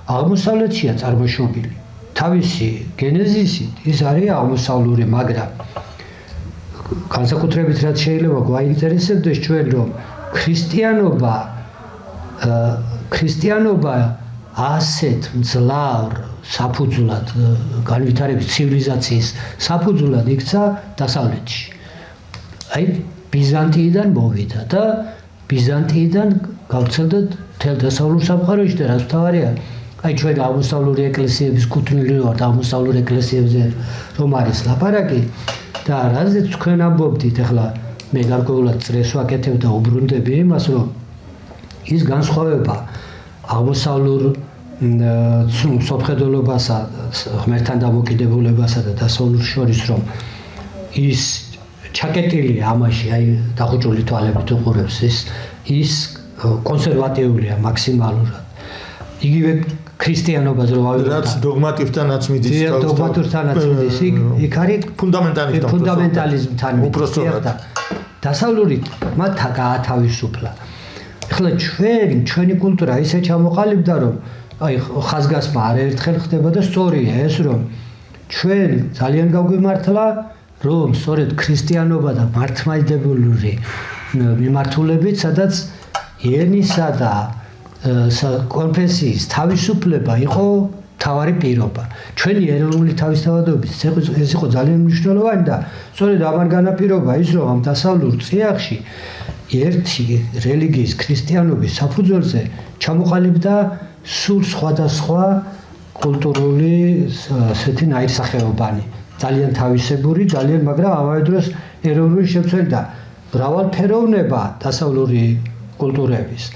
აღმოსავლეთშია წარმოშობილი. თავისი გენეზისით ის არის აღმოსავლური, მაგრამ განსაკუთრებით რაც შეიძლება გვაინტერესებდეს ჩვენ რომ ქრისტიანობა ასეთ მძლავრ საფუძვლად განვითარების ცივილიზაციის საფუძვლად იქცა დასავლეთში. აი ბიზანტიიდან მოვიდა და ბიზანტიიდან გავრცელდა მთელ დასავლურ სამყაროში და რაც თავარია აი ჩვენ აღმოსავლური ეკლესიების კუთვნილი ვართ აღმოსავლურ ეკლესიებზე რომ არის ლაპარაკი და რაზეც თქვენ ამბობდით ახლა მე გარკვეულად წრეს ვაკეთებ და უბრუნდები იმას რომ ის განსხვავება აღმოსავლურ სოფხედულობასა ღმერთთან დამოკიდებულებასა და დასავლურ შორის რომ ის ჩაკეტილია ამაში აი დახუჭული თვალებით უყურებს ის კონსერვატიულია მაქსიმალურად იგივე ქრისტიანობას რო ავიღოთ რაც დოგმატივრთანაც მიდის დოგმატივრთანაც მიდის იქ არის ფუნდამენტალიზმთან მიდის დასავლურით მათ გაათავისუფლა ახლა ჩვენი კულტურა ისე ჩამოყალიბდა რომ აი ხაზგასმა არაერთხელ ხდება და სწორია ეს რომ ჩვენ ძალიან გაგვიმართლა რომ სწორედ ქრისტიანობა და მართლმადიდებლური მიმართულებით სადაც ენისა და კონფესიის თავისუფლება იყო თავარი პირობა ჩვენი ეროვნული თავისთავადობის ეს იყო ძალიან მნიშვნელოვანი და სწორედ ამან განაპირობა ის რომ ამ დასავლურ წიაღში ერთი რელიგიის ქრისტიანობის საფუძველზე ჩამოყალიბდა სულ სხვადასხვა კულტურული ასეთი ნაირსახეობანი ძალიან თავისებური ძალიან მაგრამ ამავე დროს ეროვნული შემცველი და მრავალფეროვნება დასავლური კულტურების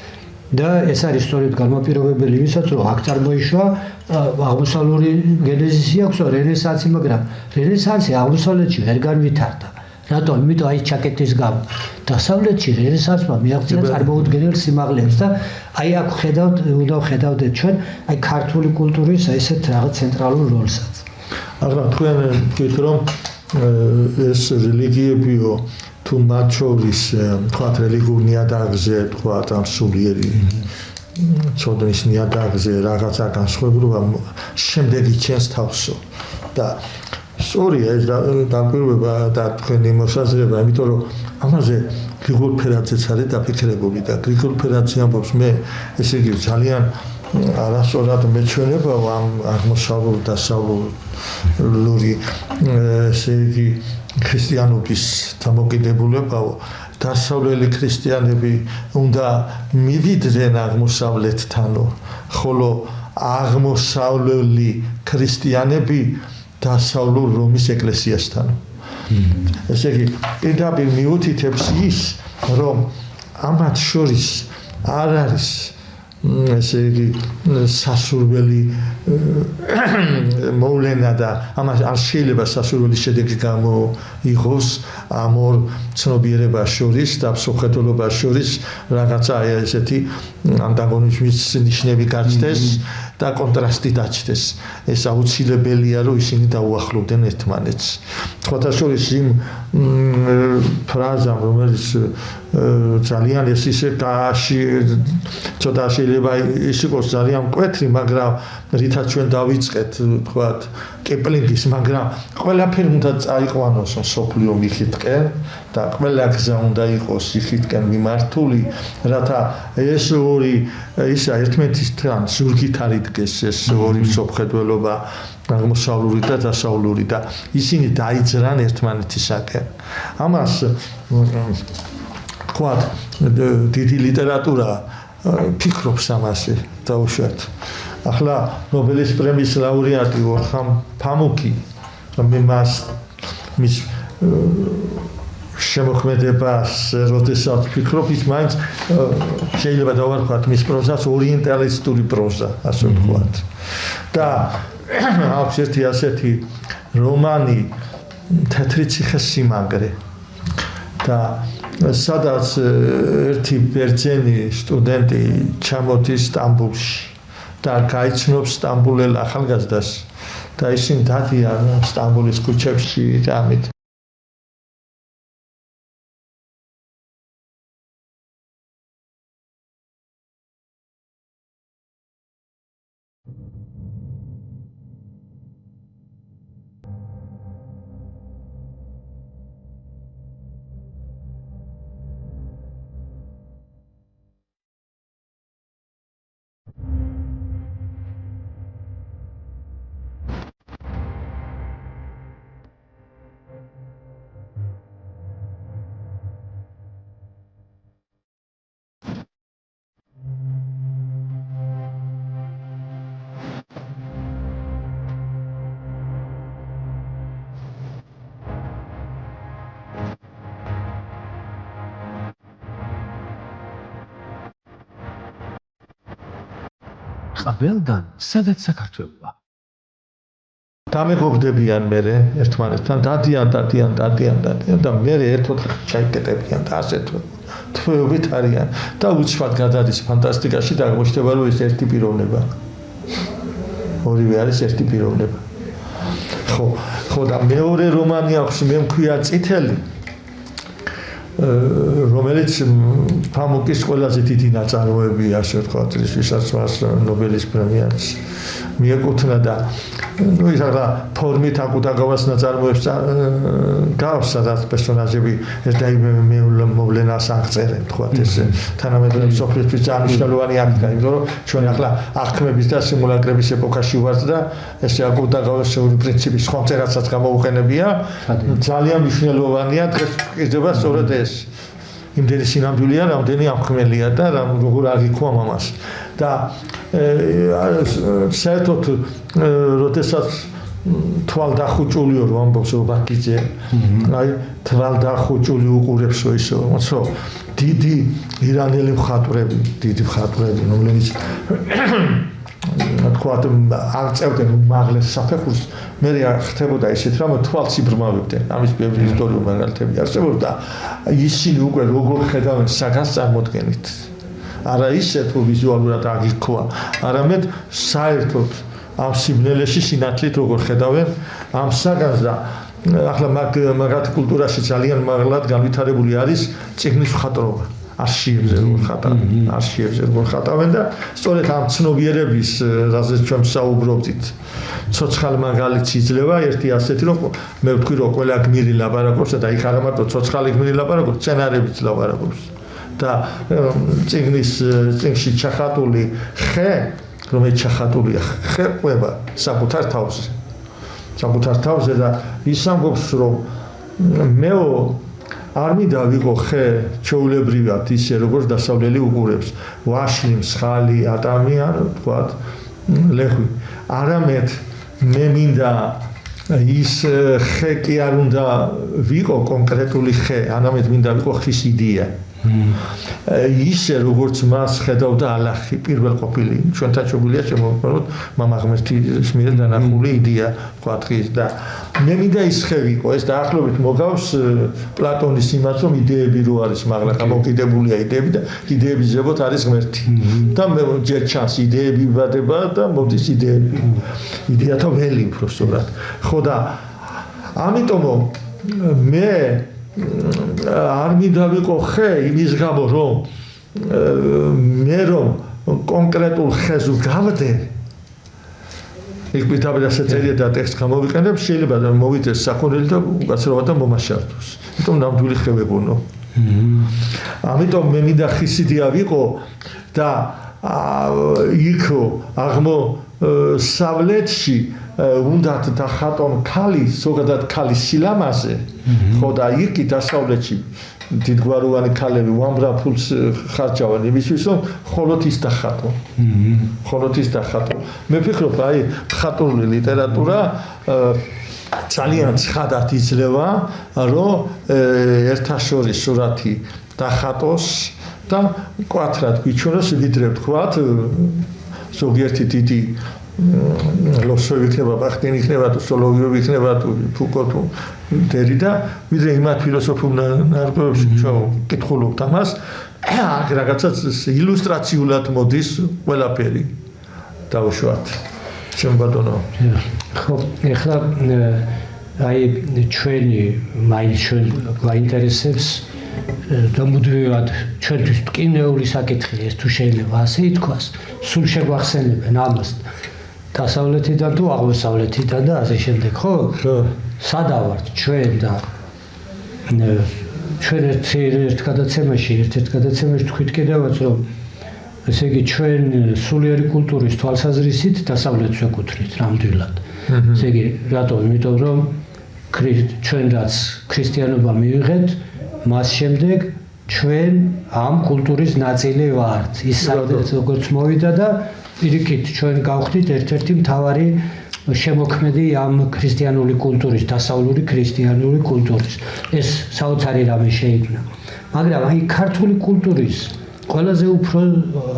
და ეს არის სწორედ განმაპირობებელი იმისაც რომ აქ წარმოიშვა აღმოსავლური გენეზისი აქვს რენესანსი მაგრამ რენესანსი აღმოსავლეთში ვერ განვითარდა რატომ? იმიტომ აი ჩაკეტის გამო. დასავლეთში რენესანსმა მიაღწია წარმოუდგენელ სიმაღლეებს და აი აქ უნდა ხედავდეთ ჩვენ აი ქართული კულტურის ესეთ რაღაც ცენტრალურ როლსაც. აღარ თქვენ თქვით რომ ეს რელიგიებიო თუ მათ შორის თქვათ რელიგიურ ნიადაგზე თქვათ ამ სულიერი ცოდნის ნიადაგზე რაღაცა განსხვავება შემდეგი ჩემს თავსო და სწორია ეს დაკვირვება და თქვენი მოსაზრება, იმიტომ რომ ამაზე გრიგოლ ფერაძეც არის დაფიქრებული და გრიგოლ ფერაძე ამბობს მე ესე იგი ძალიან არასწორად მეჩვენება ამ აღმოსავლურ დასავლური ესე იგი ქრისტიანობის დამოკიდებულებაო დასავლელი ქრისტიანები უნდა მივიდნენ აღმოსავლეთთანო ხოლო აღმოსავლელი ქრისტიანები დასავლურ რომის ეკლესიასთან. ესე იგი, პირდაპირ მიუთითებს ის, რომ ამათ შორის არ არის ესე იგი სასურველი მოვლენა და ამას არ შეიძლება სასურველი შედეგი გამოიღოს ამ ორ ცნობიერებას შორის და მსოფლმხედველობას შორის რაღაცა ესეთი ანტაგონიზმის ნიშნები გაჩნდეს და კონტრასტი დაჩნდეს. ეს აუცილებელია, რომ ისინი დაუახლოვდნენ ერთმანეთს. სხვათა შორის იმ ფრაზამ, რომელიც ძალიან ეს ისე ცოტა შეიძლება ის იყოს ძალიან მკვეთრი, მაგრამ რითაც ჩვენ დავიწყეთ, თქვათ, კეპლინგის, მაგრამ ყველაფერი უნდა წაიყვანოს მსოფლიო მიხითკენ და ყველა გზა უნდა იყოს იხითკენ მიმართული, რათა ეს ორი ისა ერთმანეთისგან ზურგით არიდგეს ეს ორი მსოფლმხედველობა აღმოსავლური და დასავლური და ისინი დაიძრან ერთმანეთისაკენ. ამას თქვათ, დიდი ლიტერატურა ფიქრობს ამაზე დაუშვათ. ახლა ნობელის პრემიის ლაურეატი ორხამ ფამუკი მის შემოქმედებას როდესაც ფიქრობ, ის მაინც შეიძლება დავარქვათ მის პროზას ორიენტალისტური პროზა, ასე ვთქვათ. და აქვს ერთი ასეთი რომანი თეთრი ციხესიმაგრე და სადაც ერთი ბერძენი სტუდენტი ჩამოდის სტამბულში და გაიცნობს სტამბულელ ახალგაზრდას და ისინი დადიან სტამბულის ქუჩებში ამით ყველგან სადაც საქართველოა. დამეგობრდებიან მე ერთმანეთთან, დადიან და მე ერთად ჩაიკეტებიან და ასე თვეობით არიან და უცბად გადადის ფანტასტიკაში და აღმოჩნდება, რომ ეს ერთი პიროვნება. ორივე არის ერთი პიროვნება. ხო და მეორე რომანი აქვს, მე მქვია წითელი, რომელიც ფამუკის ყველაზე დიდი ნაწარმოებია, ასე ვთქვათ, ვისაც მას ნობელის პრემიაც მიეკუთვნა და ის ახლა ფორმით აკუტაგავას ნაწარმოებს გავს, სადაც პერსონაჟები ერთ და იმე მოვლენას აღწერენ, თქვათ ეს თანამედროვე მსოფლიოსთვის მნიშვნელოვანი აქცია, იმიტომ რომ ჩვენ ახლა აღქმების და სიმულაკრების ეპოქაში ვართ და ეს აკუტაგავას პრინციპის ხომწერაცაც გამოუყენებია, ძალიან მნიშვნელოვანია დღეს ყიდება სწორედ ეს. იმდენი სინამდვილეა, რამდენი აღქმელია და როგორ აღიქვა ამას. და საერთოდ როდესაც თვალდახუჭულიო რომ ამბობს ბაკიძე, აი თვალდახუჭული უყურებსო ისო, თო დიდი ირანელი მხატვრები, რომლებიც თქვათ აღწევდნენ უმაღლეს საფეხურს, მე ხდებოდა ისეთ რომ თვალს იბრმავებდნენ. ამის ბევრი ისტორიული მაგალითები არსებობდა. ისინი უკვე როგორ ხედავენ საგანს წარმოდგენით. არა ისე თუ ვიზუალურად აღიქვა, არამედ საერთოდ ამ სიბნელეში სინათლით როგორ ხედავენ ამ საგანს და ახლა მაგათ კულტურაში ძალიან მაღლად განვითარებული არის წიგნის მხატვრობა. არშიებზე როგორ ხატავენ და სწორედ ამ ცნობიერების, რაზეც ჩვენ ვსაუბრობთ, ცოცხალ მაგალითს იძლევა ერთი ასეთი, რომ მე ვთქვი, რომ ყველა გმირი ლაპარაკობს და იქ არა მარტო ცოცხალი გმირი ლაპარაკობს, სცენარებიც ლაპარაკობს. და წიგნში ჩახატული ხე, რომელიც ჩახატულია, ხე ყვება საკუთარ თავზე და ის ამბობს, რომ მეო არ მინდა ვიყო ხე ჩვეულებრივად ისე როგორც დასავლელი უყურებს, ვაშლი, მსხალი, ადამიანი, თქვათ, ლეხვი. არამედ მე მინდა ის ხე კი არ უნდა ვიყო კონკრეტული ხე, არამედ მინდა ვიყო ხის იდეა. ისე როგორც მას ხედავდა ალახი პირველ ყოფილი ჩვენთან შეგვიძლია შემოვიყვანოთ მამა ღმერთის მიერ დანახული იდეა ყვათხის და მე მინდა ის ხევიყო ეს დაახლოებით მოგავს პლატონის იმას რომ იდეები რო არის მაგრამ გამოკიდებულია იდეები და იდეების ზებოთ არის ღმერთი და მე ჯერ ჩანს იდეები ვიბადება და მოდის იდეათა ველი უბრალოდ ხო და ამიტომ მე არ მინდა ვიყო ხე იმის გამო რომ მე რომ კონკრეტულ ხეს ვგავდე იქ პიტაბი და შეწერია და ტექსტ გამოვიყენებ შეიძლება და მოვიდეს საქონელი და უკაცრავად და მომაშართოს იმიტომ ნამდვილი ხე ვეყვნო ამიტომ მე მინდა ხისიდია ვიყო და იქო აღმოსავლეთში უნდათ დახატონ ქალი ზოგადად ქალის სილამაზე ხო და იქ დასავლეთში დიდგვაროვანი ქალები უამრავ ფულს ხარჯავენ იმისთვის რომ მხოლოდ ის დახატონ მე ვფიქრობ აი ხატული ლიტერატურა ძალიან ცხადად იძლევა რომ ერთაშორის სურათი დახატოს და კვათრად გვიჩვენოს ვიდრე ვთქვათ ზოგიერთი დიდი ლოსოვი იქნება, ბახტინი იქნება, თუ სოლოვიოვი იქნება, თუ ფუკო თუ დერიდა, ვიდრე იმათ ფილოსოფიურ ნარკვევებში ჩვენ კითხულობთ ამას, აქ რაღაცა ილუსტრაციულად მოდის ყველაფერი დავუშვათ. ჩემ ბატონო. ხო, ეხლა აი ჩვენი მაინც ჩვენ გვაინტერესებს დამუდრევად ჩვენთვის ტკინეული საკითხია ეს თუ შეიძლება ასე ითქვას, სულ შეგვახსენებენ ამას. დასავლეთიდან თუ აღმოსავლეთიდან და ასე შემდეგ, ხო? სადა ვართ ჩვენ და ჩვენ ერთ გადაცემაში თქვით კიდევაც რომ ესე იგი ჩვენ სულიერი კულტურის თვალსაზრისით დასავლეთს ვეკუთვნით ნამდვილად. ესე იგი რატომ? იმიტომ რომ ჩვენ რაც ქრისტიანობა მივიღეთ, მას შემდეგ ჩვენ ამ კულტურის ნაწილი ვართ. ის როგორც მოვიდა და პირიქით ჩვენ გავხდით ერთ-ერთი მთავარი შემოქმედი ამ ქრისტიანული კულტურის, დასავლური ქრისტიანული კულტურის. ეს საოცარი რამე შეიქმნა. მაგრამ აი ქართული კულტურის ყველაზე უფრო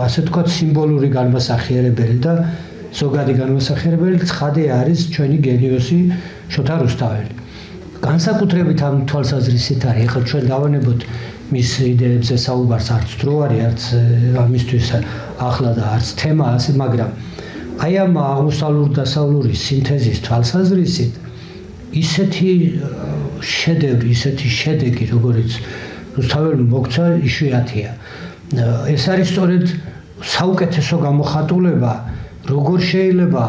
ასე ვთქვათ სიმბოლური განმასახიერებელი და ზოგადი განმასახიერებელი ცხადე არის ჩვენი გენიოსი შოთა რუსთაველი. განსაკუთრებით ამ თვალსაზრისით არის, ეხლა ჩვენ დავანებოთ მის იდეებზე საუბარს არც დრო არის, არც ამისთვის ახლა და არც თემა ასე, მაგრამ აი ამ აღმოსავლურ-დასავლური სინთეზის თვალსაზრისით ისეთი შედევრი, ისეთი შედეგი, როგორც რუსთაველმა მოგცა, იშვიათია. ეს არის სწორედ საუკეთესო გამოხატულება, როგორ შეიძლება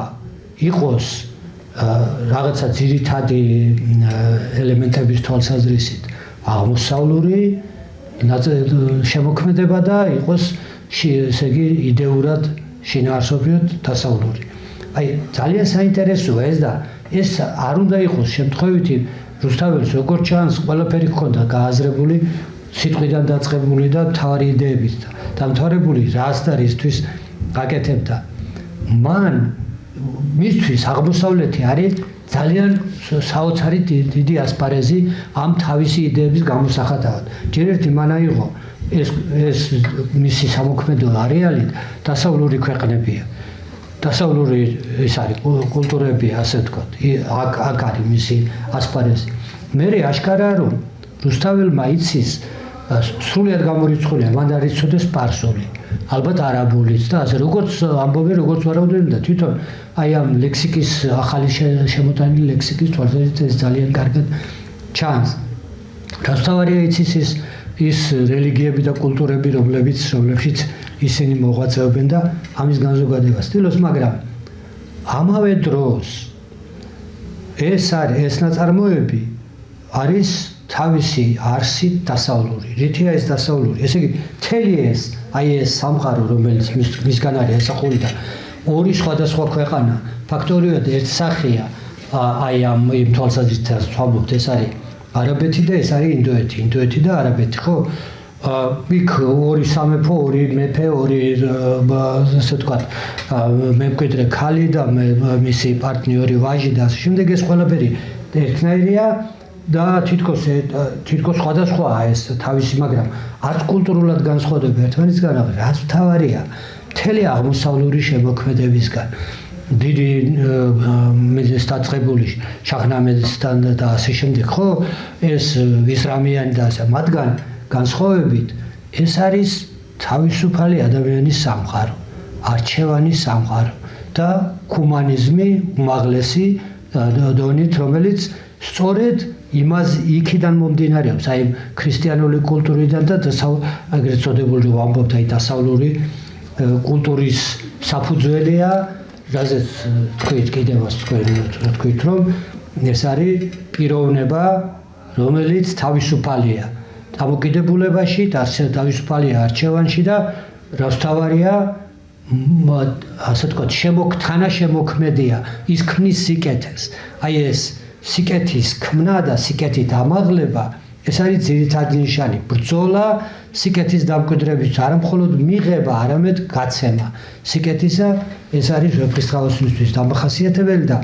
იყოს რაღაცა ძირითადი ელემენტების თვალსაზრისით აღმოსავლური შემოქმედება და იყოს ესე იგი იდეურად შინაარსობრივად დასავლური. აი ძალიან საინტერესოა ეს და ეს არ უნდა იყოს შემთხვევითი რუსთაველს როგორც ჩანს ყველაფერი ჰქონდა გააზრებული სიტყვიდან დაწყებული და თავარი იდეებით დამთავრებული რას და რისთვის გაკეთებდა. მან მისთვის აღმოსავლეთი არის ძალიან საოცარი დიდი ასპარეზი ამ თავისი იდეების გამოსახატავად. ჯერ ერთი მან აიღო ეს მისი სამოქმედო არეალი დასავლური ქვეყნებია. დასავლური ეს არის კულტურებია, ასე ვთქვათ. აქ არის მისი ასპარეზი. მერე აშკარაა რომ რუსთაველმა იცის სრულიად გამორიცხულია, მან არ იცოდეს სპარსული, ალბათ არაბულიც და ასე როგორც ამბობენ, როგორც ვარავდნენ და თვითონ აი ამ ლექსიკის ახალი შემოტანილი ლექსიკის თვალსაზრისით ეს ძალიან კარგად ჩანს. რუსთაველია იცის ის რელიგიები და კულტურები, რომლებშიც ისინი მოღვაწეობენ და ამის განზოგადებას ცდილობს, მაგრამ ამავე დროს ეს ნაწარმოები არის თავისი არსით დასავლური. რითია ეს დასავლური? ესე იგი, მთელი ეს სამყარო, რომელიც მისგან არის ასახული და ორი სხვადასხვა ქვეყანა, ფაქტობრივად ერთ სახეა, აი ამ თვალსაზრისით ვთვალობთ, ეს არის არაბეთი და ეს არის ინდოეთი და არაბეთი, ხო? იქ ორი სამეფო, ორი მეფე, ორი ასე ვთქვათ, მემკვიდრე ქალი და მისი პარტნიორი ვაჟი და ასე შემდეგ ეს ყველაფერი ერთნაირია და თითქოს სხვადასხვაა ეს თავისი, მაგრამ არც კულტურულად განსხვავდება ერთმანეთისგან, რაც მთავარია მთელი აღმოსავლური შემოქმედებისგან. დიდი დაწყებული შაჰნამედისთან და ასე შემდეგ, ხო? ეს ვისრამიანი და ასე მათგან განსხვავებით ეს არის თავისუფალი ადამიანის სამყარო, არჩევანის სამყარო და ჰუმანიზმი უმაღლესი დონით, რომელიც სწორედ იქიდან მომდინარეობს, აი ქრისტიანული კულტურიდან და ეგრეთ წოდებული ვამბობთ, აი დასავლური კულტურის საფუძველია, რაზეც თქვით კიდევაც თქვით, რომ ეს არის პიროვნება, რომელიც თავისუფალია დამოკიდებულებაში და თავისუფალია არჩევანში და რაც თავარია, ასე ვთქვათ, თანაშემოქმედია, ის ქმნის სიკეთეს. აი ეს სიკეთის ქმნა და სიკეთით ამაღლება, ეს არის ძირითადი ნიშანი. ბრძოლა სიკეთის დამკვიდრების არა მხოლოდ მიღება, არამედ გაცემა სიკეთისა, ეს არის ვეფხისტყაოსნისთვის დამახასიათებელი და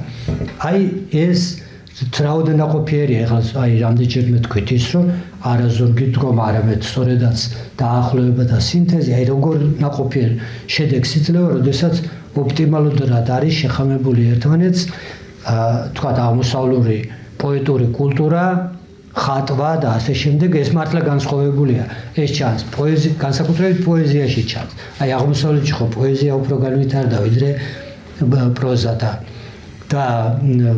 აი ეს რაოდენაყოფიერია, აი რამდენჯერმე თქვით ის, რომ არა ზურგი დგომა, არამედ სწორედაც დაახლოება და სინთეზი, აი როგორ ნაყოფიერ შედეგს იძლევა, როდესაც ოპტიმალურად არის შეხამებული ერთმანეთს, თქვათ აღმოსავლური პოეტური კულტურა, ხატვა და ასე შემდეგ, ეს მართლა განსხვავებულია. ეს ჩანს განსაკუთრებით პოეზიაში ჩანს. აი აღმოსავლეთში ხო პოეზია უფრო განვითარდა ვიდრე პროზა და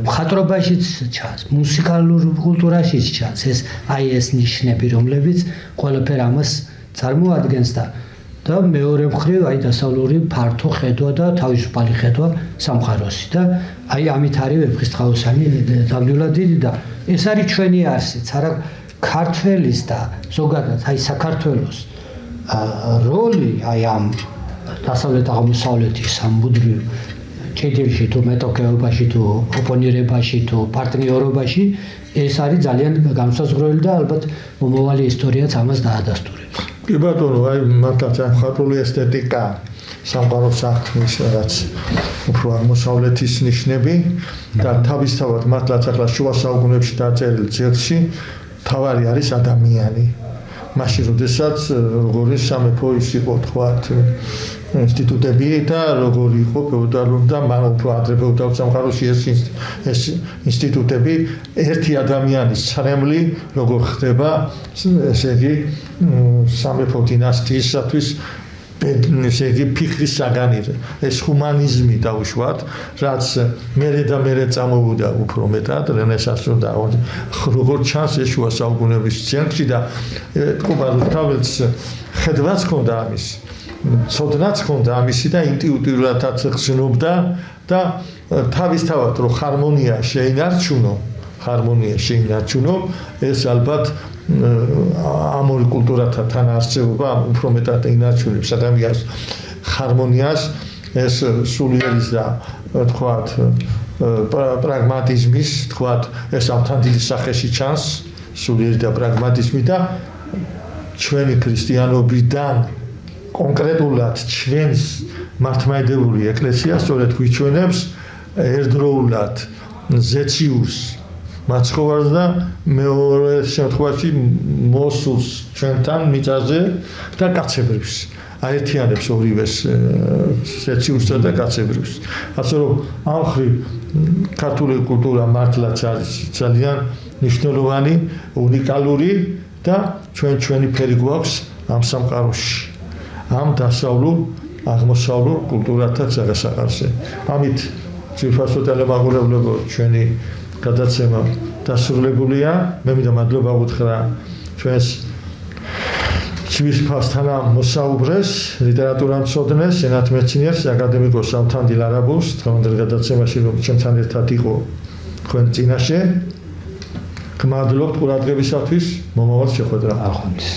მხატვრობაშიც ჩანს, მუსიკალურ კულტურაშიც ჩანს. ეს ნიშნები, რომლებიც ყველაფერ ამას წარმოადგენს და მეორე მხრივ აი დასავლური ფართო ხედვა და თავისუფალი ხედვა სამყაროსი და აი ამით არის ვეფხისტყაოსანი ნამდვილად დიდი და ეს არის ჩვენი არსიც, არა ქართველის და ზოგადად აი საქართველოს როლი აი ამ დასავლეთ აღმოსავლეთის სამბუდრივ ჭიდილში თუ მეტოქეობაში თუ ოპონირებაში თუ პარტნიორობაში ეს არის ძალიან განსაზღვრელი და ალბათ მომავალი ისტორიაც ამას დაადასტურებს. კი ბატონო, აი მართლაც მხატვრული ესთეტიკა სამყაროს აღქმის რაც უფრო აღმოსავლეთის ნიშნები და თავისთავად მართლაც ახლა შუა საუკუნეებში დაწერილ ძეგლში თავარი არის ადამიანი. მაშინ როდესაც როგორი სამეფო ის იყო თქვათ ინსტიტუტები და როგორი იყო ფეოდალური და მან უფრო ადრე ფეოდალურ სამყაროში ეს ინსტიტუტები ერთი ადამიანის ცრემლი როგორ ხდება, ესე იგი სამეფო დინასტიისათვის ესე იგი ფიქრის საგანი, ეს ჰუმანიზმი დაუშვათ, რაც მერე და მერე წამოვიდა უფრო მეტად რენესანსში და როგორ ჩანს ეს შუა საუკუნეების ცენტრში და თქობა თავის ხედვაც ჰქონდა ამის, ცოდნაც ჰქონდა ამისი და ინტუიტიულადაც ხსნობდა და თავისთავად რომ ჰარმონია შეინარჩუნო, ეს ალბათ ამური კულტურათან არსებობა უფრო მეტად ინარჩუნებს ადამიანს ჰარმონიას, ეს სულიერის და თქვათ პრაგმატიზმის, თქვათ ეს ამთან დიდი სახეში ჩანს, სულიერი და პრაგმატიზმი და ჩვენი ქრისტიანობიდან კონკრეტულად ჩვენს მართლმადიდებლური ეკლესია სწორედ გვიჩვენებს ერთდროულად ზეციურს მაცხოვარს და მეორე შემთხვევაში მოსულს ჩვენთან მიწაზე და კაცებრებს. აერთიანებს ორივეს ზეციურსა და კაცებრებს. ასე რომ ამ ხრივ ქართული კულტურა მართლაც არის ძალიან მნიშვნელოვანი, უნიკალური და ჩვენი ფერი გვაქვს ამ სამყაროში. ამ დასავლურ აღმოსავლურ კულტურათა ზეგასაყარზე. ამით ძვირფასო ტელემაყურებლებო ჩვენი გადაცემა დასრულებულია. მე მინდა მადლობა უთხრა ჩვენს ძვირფასთან მოსაუბრეს, ლიტერატურამცოდნეს, სენათმეცნიერს, აკადემიკოს სამთანდილ არაბულს, დღევანდელ გადაცემაში რომ ჩემთან ერთად იყო თქვენ წინაშე. გმადლობთ ყურადღებისათვის, მომავალ შეხვედრა. ახონდის.